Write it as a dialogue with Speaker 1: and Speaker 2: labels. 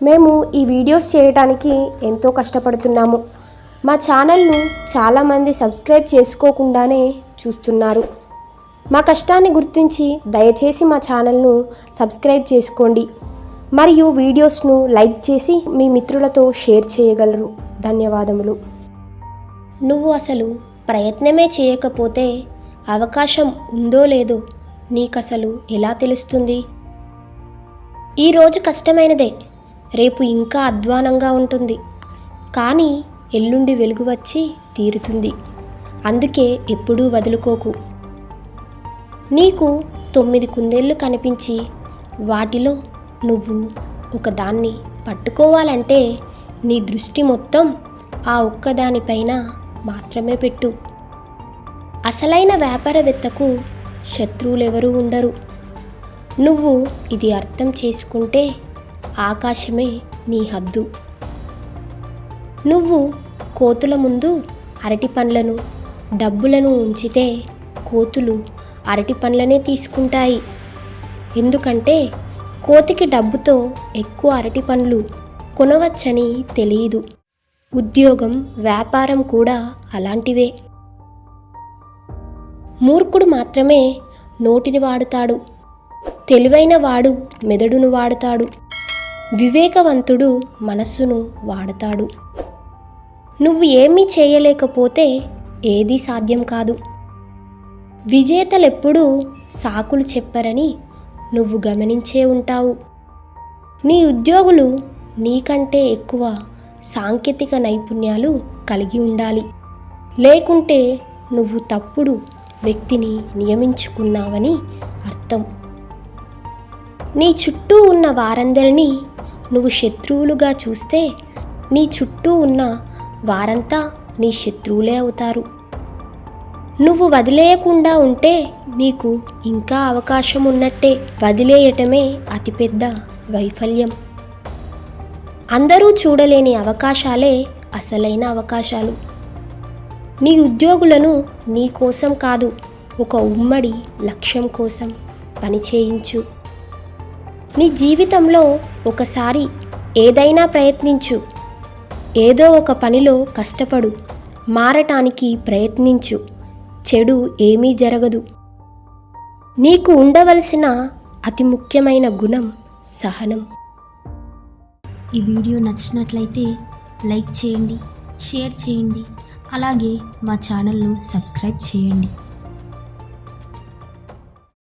Speaker 1: మేము ఈ వీడియోస్ చేయడానికి ఎంతో కష్టపడుతున్నాము. మా ఛానల్ను చాలామంది సబ్స్క్రైబ్ చేసుకోకుండానే చూస్తున్నారు. మా కష్టాన్ని గుర్తించి దయచేసి మా ఛానల్ను సబ్స్క్రైబ్ చేసుకోండి మరియు వీడియోస్ను లైక్ చేసి మీ మిత్రులతో షేర్ చేయగలరు. ధన్యవాదములు. నువ్వు అసలు ప్రయత్నమే చేయకపోతే అవకాశం ఉందో లేదో నీకసలు ఎలా తెలుస్తుంది? ఈరోజు కష్టమైనదే, రేపు ఇంకా అధ్వానంగా ఉంటుంది, కానీ ఎల్లుండి వెలుగు వచ్చి తీరుతుంది. అందుకే ఎప్పుడూ వదులుకోకు. నీకు 9 కుందేళ్ళు కనిపించి వాటిలో నువ్వు ఒకదాన్ని పట్టుకోవాలంటే నీ దృష్టి మొత్తం ఆ ఒక్కదానిపైన మాత్రమే పెట్టు. అసలైన వ్యాపారవేత్తకు శత్రువులెవరూ ఉండరు. నువ్వు ఇది అర్థం చేసుకుంటే ఆకాశమే నీ హద్దు. నువ్వు కోతుల ముందు అరటి పండ్లను, డబ్బులను ఉంచితే కోతులు అరటి పండ్లనే తీసుకుంటాయి. ఎందుకంటే కోతికి డబ్బుతో ఎక్కువ అరటి పండ్లు కొనవచ్చని తెలియదు. ఉద్యోగం, వ్యాపారం కూడా అలాంటివే. మూర్ఖుడు మాత్రమే నోటిని వాడుతాడు, తెలివైన వాడు మెదడును వాడుతాడు, వివేకవంతుడు మనస్సును వాడతాడు. నువ్వు ఏమీ చేయలేకపోతే ఏదీ సాధ్యం కాదు. విజేతలెప్పుడూ సాకులు చెప్పరని నువ్వు గమనించే ఉంటావు. నీ ఉద్యోగులు నీకంటే ఎక్కువ సాంకేతిక నైపుణ్యాలు కలిగి ఉండాలి, లేకుంటే నువ్వు తప్పుడు వ్యక్తిని నియమించుకున్నావని అర్థం. నీ చుట్టూ ఉన్న వారందరినీ నువ్వు శత్రువులుగా చూస్తే నీ చుట్టూ ఉన్న వారంతా నీ శత్రువులే అవుతారు. నువ్వు వదిలేయకుండా ఉంటే నీకు ఇంకా అవకాశం ఉన్నట్టే. వదిలేయటమే అతిపెద్ద వైఫల్యం. అందరూ చూడలేని అవకాశాలే అసలైన అవకాశాలు. నీ ఉద్యోగులను నీ కోసం కాదు, ఒక ఉమ్మడి లక్ష్యం కోసం పనిచేయించు. నీ జీవితంలో ఒకసారి ఏదైనా ప్రయత్నించు. ఏదో ఒక పనిలో కష్టపడు, మారటానికి ప్రయత్నించు. చెడు ఏమీ జరగదు. నీకు ఉండవలసిన అతి ముఖ్యమైన గుణం సహనం.
Speaker 2: ఈ వీడియో నచ్చినట్లయితే లైక్ చేయండి, షేర్ చేయండి, అలాగే మా ఛానల్ను సబ్స్క్రైబ్ చేయండి.